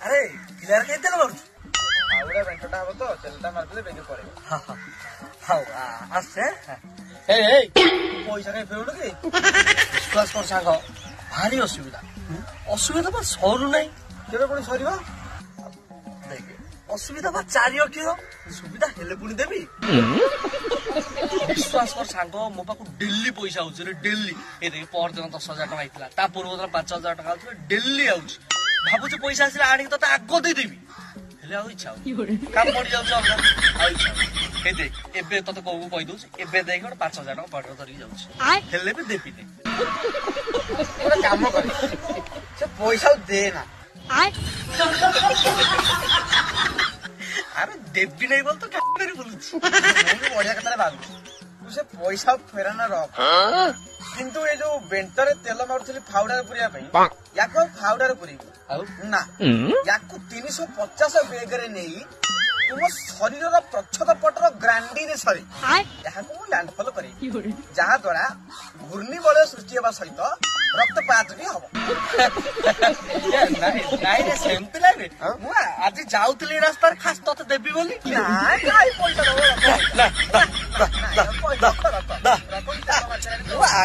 अरे किलार के तेल मारू आउरा बेंटटा हबो तो तेलटा मारले बेगे पड़े हाउ आसे ए ए पैसा के फेरुड के विश्वास कर सांग भारी असुविधा असुविधा बा सरू नहीं केबे पुणी सरीबा देख असुविधा बा चारियो कियो सुविधा हेले पुणी देबी विश्वास कर सांग मो पाकु दिल्ली पैसा आउछ रे दिल्ली ए देख पर दिन 10,000 टका आइतला ता पूर्व दिन 5,000 टका आउछ दिल्ली आउछ भाबुछ पैसा आसी आणी तो आगो दे देबी हेले आउ इच्छा काम पड़ी जाउछ आउ इच्छा ए देख एबे तते कहू कहि दउछ एबे देख 5,000 टका पटर धरि जाउछ हेले भी देबी ने पूरा काम करे से पैसा दे ना अरे देबी नहीं बोल तो क्या करी बोलुछ बढ़िया कथा बाबू तू से पैसा फेराना रख किंतु ये जो बेंटरे तेल मारुथली फाउडा रे पुरिया पई याको फाउडा रे पुरी ना याको 350 बेग रे नेई तुम शरीर रा प्रच्छद पटर ग्रांडी रे सरी याको मु लैंडफॉल करी जहा द्वारा घूर्णी बल सृष्टि हेबा सहित रक्तपात भी हबो नहीं रे सेमती लागे मु आज जाउतली रास्ता खास तते देबी बोली नाइ पैसा दो ना